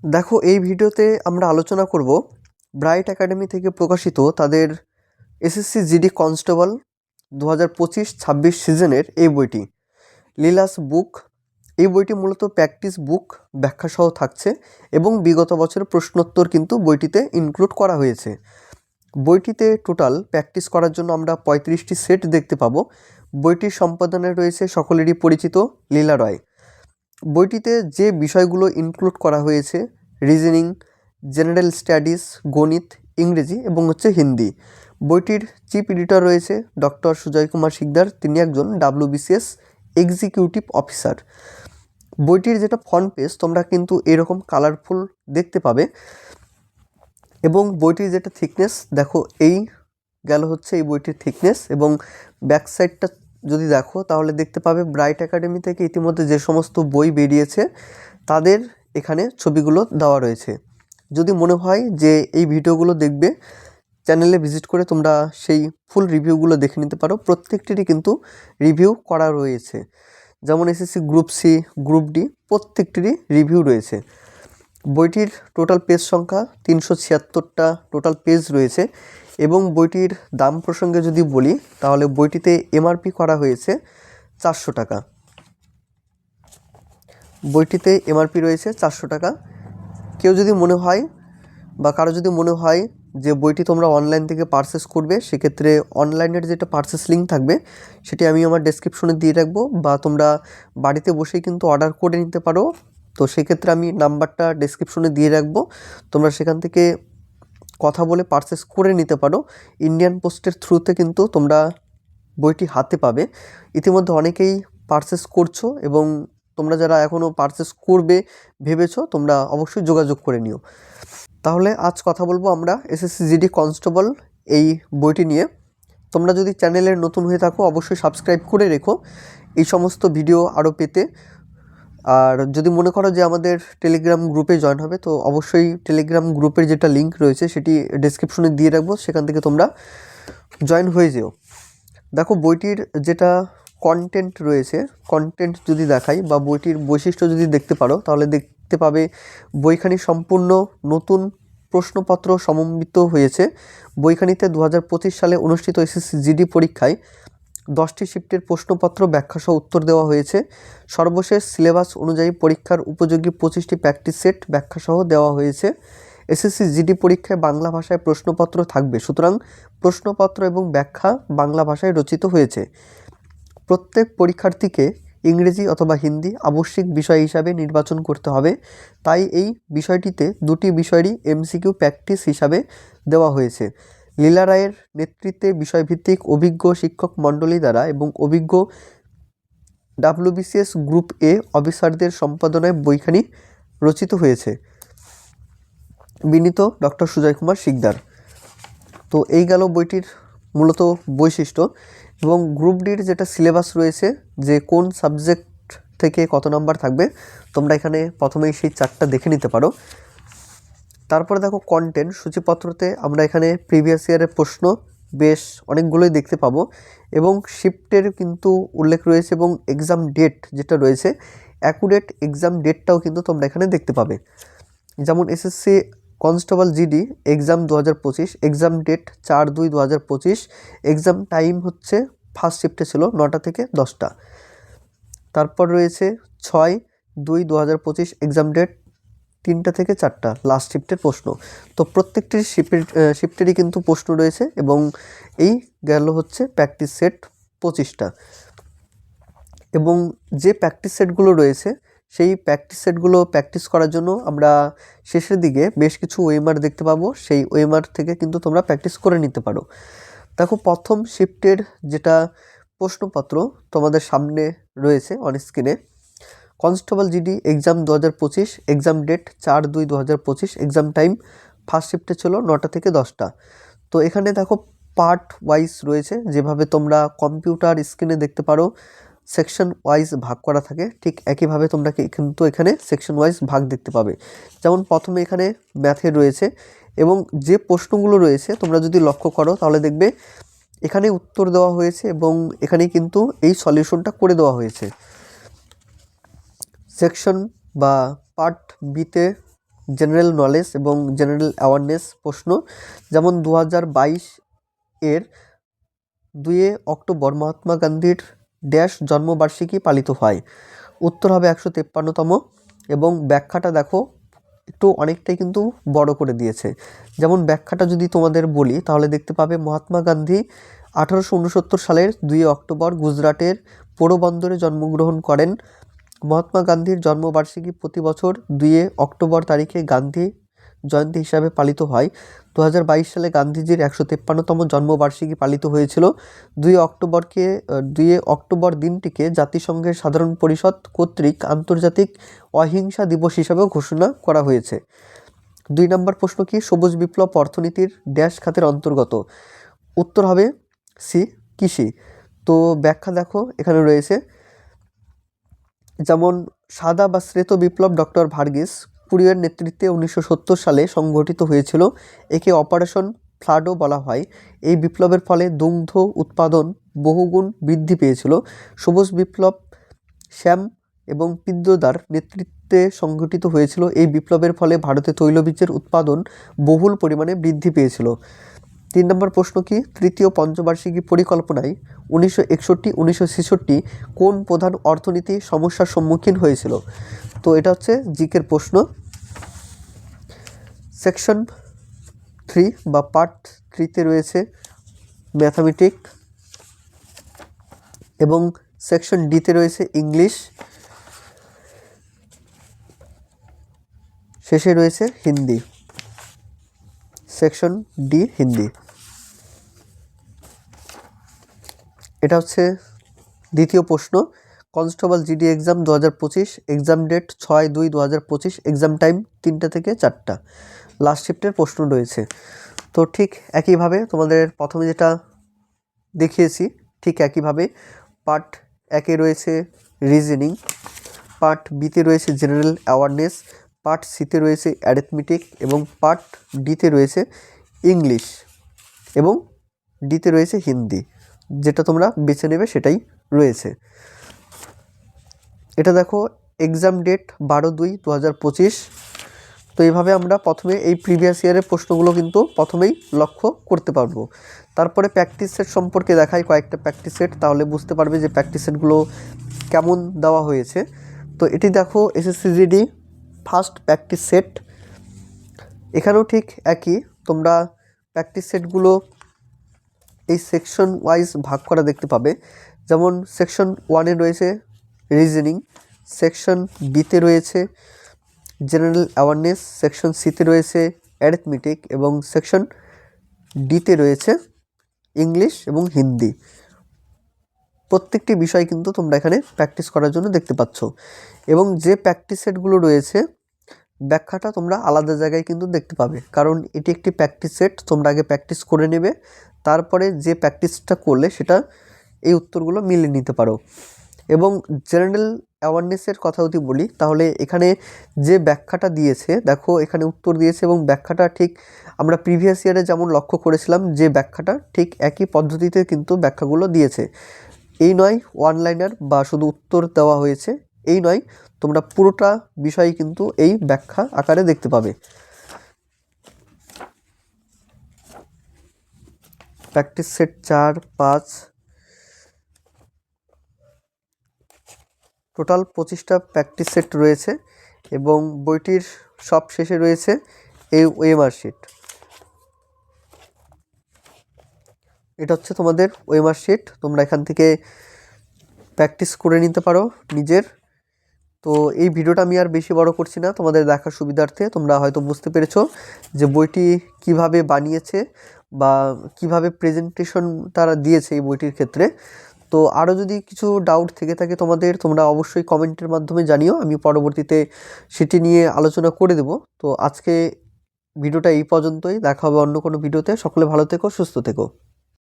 দেখো, এই ভিডিওতে আমরা আলোচনা করব ব্রাইট একাডেমি থেকে প্রকাশিত তাদের এসএসসি জিডি কনস্টেবল 2025-26 সিজনের এই বইটি লীলাস বুক। এই বইটি মূলত প্র্যাকটিস বুক ব্যাখ্যাসহ থাকছে এবং বিগত বছরের প্রশ্নোত্তর কিন্তু বইটিতে ইনক্লুড করা হয়েছে। বইটিতে টোটাল প্র্যাকটিস করার জন্য আমরা 35টি সেট দেখতে পাবো। বইটির সম্পাদনায় রয়েছে সকলেরই পরিচিত লীলা রয়। বইটিতে যে বিষয়গুলো ইনক্লুড করা হয়েছে রিজনিং, জেনারেল স্টাডিজ, গণিত, ইংরেজি এবং হিন্দি। বইটির চিফ এডিটর রয়েছে ডক্টর সুজয় কুমার শিকদার, তিনি একজন WBCS এক্সিকিউটিভ অফিসার। বইটির যেটা ফ্রন্ট পেজ তোমরা কিন্তু এরকম কালারফুল দেখতে পাবে এবং বইটির যেটা থিকনেস দেখো, এই গেল এই বইটির থিকনেস। এবং ব্যাক সাইডটা যদি দেখো তাহলে দেখতে পাবে ব্রাইট একাডেমি থেকে ইতিমধ্যে যে সমস্ত বই বেরিয়েছে তাদের এখানে ছবিগুলো দেওয়া রয়েছে। যদি মনে হয় যে এই ভিডিওগুলো দেখবে, চ্যানেলে ভিজিট করে তোমরা সেই ফুল রিভিউগুলো দেখে নিতে পারো। প্রত্যেকটিরই কিন্তু রিভিউ করা রয়েছে, যেমন SSC group C, group D প্রত্যেকটিরই রিভিউ রয়েছে। বইটির টোটাল পেজ সংখ্যা 376টা টোটাল পেজ রয়েছে এবং বইটির দাম প্রসঙ্গে যদি বলি তাহলে বইটিতে এমআরপি করা হয়েছে 400 টাকা। বইটিতে এমআরপি রয়েছে 400 টাকা। কেউ যদি মনে হয় বা কারো যদি মনে হয় যে বইটি তোমরা অনলাইন থেকে পারচেস করবে, সেক্ষেত্রে অনলাইনের যেটা পারচেস লিঙ্ক থাকবে সেটি আমি আমার ডেসক্রিপশনে দিয়ে রাখবো, বা তোমরা বাড়িতে বসেই কিন্তু অর্ডার করে নিতে পারো। তো সেক্ষেত্রে আমি নাম্বারটা ডেসক্রিপশনে দিয়ে রাখবো, তোমরা সেখান থেকে কথা বলে পারচেস করে নিতে পারো। ইন্ডিয়ান পোস্টের থ্রুতে কিন্তু তোমরা বইটি হাতে পাবে। ইতিমধ্যে অনেকেই পারচেস করছো এবং তোমরা যারা এখনও পারচেস করবে ভেবেছো, তোমরা অবশ্যই যোগাযোগ করে নিও। তাহলে আজ কথা বলবো আমরা এসএসসি জিডি কনস্টেবল এই বইটি নিয়ে। তোমরা যদি চ্যানেলের নতুন হয়ে থাকো অবশ্যই সাবস্ক্রাইব করে রেখো এই সমস্ত ভিডিও আরও পেতে। আর যদি মনে করো যে আমাদের টেলিগ্রাম গ্রুপে জয়েন হবে, তো অবশ্যই টেলিগ্রাম গ্রুপের যেটা লিঙ্ক রয়েছে সেটি ডেসক্রিপশনে দিয়ে রাখবো, সেখান থেকে তোমরা জয়েন হয়ে যেও। দেখো, বইটির যেটা কন্টেন্ট রয়েছে, কন্টেন্ট যদি দেখাই বা বইটির বৈশিষ্ট্য যদি দেখতে পারো তাহলে দেখতে পাবে বইখানি সম্পূর্ণ নতুন প্রশ্নপত্র সমন্বিত হয়েছে। বইখানিতে 2025 সালে অনুষ্ঠিত এসএসসি জিডি পরীক্ষায় 10টি শিফটের প্রশ্নপত্র ব্যাখ্যাসহ উত্তর দেওয়া হয়েছে। সর্বশেষ সিলেবাস অনুযায়ী পরীক্ষার উপযোগী 25টি প্র্যাকটিস সেট ব্যাখ্যাসহ দেওয়া হয়েছে। এসএসসি জিডি পরীক্ষায় বাংলা ভাষায় প্রশ্নপত্র থাকবে, সুতরাং প্রশ্নপত্র এবং ব্যাখ্যা বাংলা ভাষায় রচিত হয়েছে। প্রত্যেক পরীক্ষার্থীকে ইংরেজি অথবা হিন্দি আবশ্যিক বিষয় হিসাবে নির্বাচন করতে হবে, তাই এই বিষয়টিতে দুটি বিষয়েরই এমসিকিউ প্র্যাকটিস হিসাবে দেওয়া হয়েছে। লীলা রায়ের নেতৃত্বে বিষয়ভিত্তিক অভিজ্ঞ শিক্ষক মণ্ডলী দ্বারা এবং অভিজ্ঞ WBCS গ্রুপ এ অফিসারদের সম্পাদনায় বইখানি রচিত হয়েছে। বিনীত ডক্টর সুজয় কুমার শিকদার। তো এই গেল বইটির মূলত বৈশিষ্ট্য। এবং গ্রুপ ডির যেটা সিলেবাস রয়েছে, যে কোন সাবজেক্ট থেকে কত নাম্বার থাকবে, তোমরা এখানে প্রথমেই সেই চার্টটা দেখে নিতে পারো। তারপরে দেখো কন্টেন্ট সূচিপত্রতে আমরা এখানে প্রিভিয়াস ইয়ারের প্রশ্ন বেশ অনেকগুলোই দেখতে পাবো এবং শিফটের কিন্তু উল্লেখ রয়েছে এবং এক্সাম ডেট যেটা রয়েছে, অ্যাকুরেট এক্সাম ডেটটাও কিন্তু তোমরা এখানে দেখতে পাবে। যেমন SSC constable GD exam 2025, exam date 4/2/2025, exam time first শিফটে ছিল 9টা থেকে 10টা। তারপর রয়েছে 6/2/2025, এক্সাম ডেট 3টা থেকে 4টা, লাস্ট শিফটের প্রশ্ন। তো প্রত্যেকটি শিফটেরই কিন্তু প্রশ্ন রয়েছে এবং এই গেল প্র্যাকটিস সেট 25টা। এবং যে প্র্যাকটিস সেটগুলো রয়েছে সেই প্র্যাকটিস সেটগুলো প্র্যাকটিস করার জন্য আমরা শেষের দিকে বেশ কিছু ওএমআর দেখতে পাবো, সেই ওএমআর থেকে কিন্তু তোমরা প্র্যাকটিস করে নিতে পারো। দেখো, প্রথম শিফটের যেটা প্রশ্নপত্র তোমাদের সামনে রয়েছে অন স্ক্রিনে, constable GD exam 2025, exam date 4/2/2025, exam time first শিফটে ছিল 9টা থেকে 10টা। তো এখানে দেখো পার্ট ওয়াইজ রয়েছে, যেভাবে তোমরা কম্পিউটার স্ক্রিনে দেখতে পারো সেকশন ওয়াইজ ভাগ করা থাকে, ঠিক একইভাবে তোমরা কিন্তু এখানে সেকশন ওয়াইজ ভাগ দেখতে পাবে। যেমন প্রথমে এখানে ম্যাথের রয়েছে এবং যে প্রশ্নগুলো রয়েছে তোমরা যদি লক্ষ্য করো তাহলে দেখবে এখানে উত্তর দেওয়া হয়েছে এবং এখানে কিন্তু এই সলিউশনটা করে দেওয়া হয়েছে। সেকশন বা পার্ট বিতে জেনারেল নলেজ এবং জেনারেল অ্যাওয়ারনেস প্রশ্ন, যেমন 2022 এর 2 অক্টোবর মহাত্মা গান্ধীর ড্যাশ জন্মবার্ষিকী পালিত হয়। উত্তর হবে 153তম। এবং ব্যাখ্যাটা দেখো একটু অনেকটাই কিন্তু বড় করে দিয়েছে। যেমন ব্যাখ্যাটা যদি তোমাদের বলি তাহলে দেখতে পাবে মহাত্মা গান্ধী 1869 সালের 2 অক্টোবর গুজরাটের পোরবন্দরে জন্মগ্রহণ করেন। মহাত্মা গান্ধীর জন্মবার্ষিকী প্রতি বছর 2 অক্টোবর তারিখে গান্ধী জয়ন্তী হিসাবে পালিত হয়। 2022 সালে গান্ধীজির 153তম জন্মবার্ষিকী পালিত হয়েছিল। 2 অক্টোবর দিনটিকে জাতিসংঘের সাধারণ পরিষদ কর্তৃক আন্তর্জাতিক অহিংসা দিবস হিসাবেও ঘোষণা করা হয়েছে। 2 নম্বর প্রশ্ন কি, সবুজ বিপ্লব অর্থনীতির ড্যাশ খাতের অন্তর্গত? উত্তর হবে সি, কৃষি। তো ব্যাখ্যা দেখো এখানে রয়েছে, যেমন সাদা বা শ্বেত বিপ্লব ডক্টর ভার্গিস কুরিয়ার নেতৃত্বে 1970 সালে সংগঠিত হয়েছিল। একে অপারেশন ফ্লাডও বলা হয়। এই বিপ্লবের ফলে দুগ্ধ উৎপাদন বহুগুণ বৃদ্ধি পেয়েছিল। সবুজ বিপ্লব শ্যাম এবং পিদ্রদার নেতৃত্বে সংগঠিত হয়েছিল। এই বিপ্লবের ফলে ভারতে তৈলবীজের উৎপাদন বহুল পরিমাণে বৃদ্ধি পেয়েছিল। 3 নম্বর প্রশ্ন কি, তৃতীয় পঞ্চবার্ষিকী পরিকল্পনায় 1961-1966 কোন প্রধান অর্থনীতি সমস্যার সম্মুখীন হয়েছিল? তো এটা হচ্ছে জিকের প্রশ্ন। সেকশন 3 বা পার্ট 3তে রয়েছে ম্যাথামেটিক এবং সেকশন ডিতে রয়েছে ইংলিশ, শেষে রয়েছে হিন্দি। Section D Hindi. এটা হচ্ছে দ্বিতীয় প্রশ্ন, constable GD exam 2025, exam date 6/2/2025, exam time 3টা থেকে 4টা, লাস্ট শিফটের প্রশ্ন রয়েছে। তো ঠিক একইভাবে তোমাদের প্রথমে যেটা দেখিয়েছি ঠিক একইভাবে পার্ট 1-এ রয়েছে রিজনিং, পার্ট বিতে রয়েছে জেনারেল অ্যাওয়ারনেস, পার্ট সিতে রয়েছে অ্যারিথমেটিক এবং পার্ট ডিতে রয়েছে ইংলিশ এবং ডিতে রয়েছে হিন্দি। যেটা তোমরা বেছে নেবে সেটাই রয়েছে। এটা দেখো এক্সাম ডেট 12/2/2025। তো এইভাবে আমরা প্রথমে এই প্রিভিয়াস ইয়ারের প্রশ্নগুলো কিন্তু প্রথমেই লক্ষ্য করতে পারবো। তারপরে প্র্যাকটিস সেট সম্পর্কে দেখাই কয়েকটা প্র্যাকটিস সেট, তাহলে বুঝতে পারবে যে প্র্যাকটিস সেটগুলো কেমন দেওয়া হয়েছে। তো এটি দেখো SSC GD first practice set. এখানেও ঠিক একই, তোমরা প্র্যাকটিস সেটগুলো এই সেকশন ওয়াইজ ভাগ করা দেখতে পাবে। যেমন সেকশন 1-এ রয়েছে রিজনিং, সেকশন বিতে রয়েছে জেনারেল অ্যাওয়ারনেস, সেকশন সিতে রয়েছে অ্যারিথমেটিক এবং সেকশন ডিতে রয়েছে ইংলিশ এবং হিন্দি। প্রত্যেকটি বিষয় কিন্তু তোমরা এখানে প্র্যাকটিস করার জন্য দেখতে পাচ্ছ। এবং যে প্র্যাকটিস সেটগুলো রয়েছে ব্যাখ্যাটা তোমরা আলাদা জায়গায় কিন্তু দেখতে পাবে, কারণ এটি একটি প্র্যাকটিস সেট। তোমরা আগে প্র্যাকটিস করে নেবে, তারপরে যে প্র্যাকটিসটা করলে সেটা এই উত্তরগুলো মিলিয়ে নিতে পারো। এবং জেনারেল অ্যাওয়ারনেসের কথা যদি বলি তাহলে এখানে যে ব্যাখ্যাটা দিয়েছে দেখো এখানে উত্তর দিয়েছে এবং ব্যাখ্যাটা ঠিক আমরা প্রিভিয়াস ইয়ারে যেমন লক্ষ্য করেছিলাম যে ব্যাখ্যাটা ঠিক একই পদ্ধতিতে কিন্তু ব্যাখ্যাগুলো দিয়েছে। এই নয় ওয়ান লাইনার বা শুধু উত্তর দেওয়া হয়েছে এই নয়, তোমরা পুরোটা বিষয় কিন্তু এই ব্যাখ্যা আকারে দেখতে পাবে। প্র্যাকটিস সেট 4, 5 টোটাল 25টা প্র্যাকটিস সেট রয়েছে এবং বইটির সব শেষে রয়েছে এই ওএমআর শিট। এটা হচ্ছে তোমাদের ওএমআর শিট, তোমরা এখান থেকে প্র্যাকটিস করে নিতে পারো নিজের। তো এই ভিডিওটা আমি আর বেশি বড় করছি না, তোমাদের দেখার সুবিধার্থে। তোমরা হয়তো বুঝতে পেরেছো যে বইটি কিভাবে বানিয়েছে বা কিভাবে প্রেজেন্টেশন তারা দিয়েছে এই বইটির ক্ষেত্রে। তো আরও যদি কিছু ডাউট থেকে থাকে তোমাদের, তোমরা অবশ্যই কমেন্টের মাধ্যমে জানিও, আমি পরবর্তীতে সেটি নিয়ে আলোচনা করে দেব। তো আজকে ভিডিওটা এই পর্যন্তই, দেখা হবে অন্য কোনো ভিডিওতে। সকলে ভালো থেকো, সুস্থ থেকো।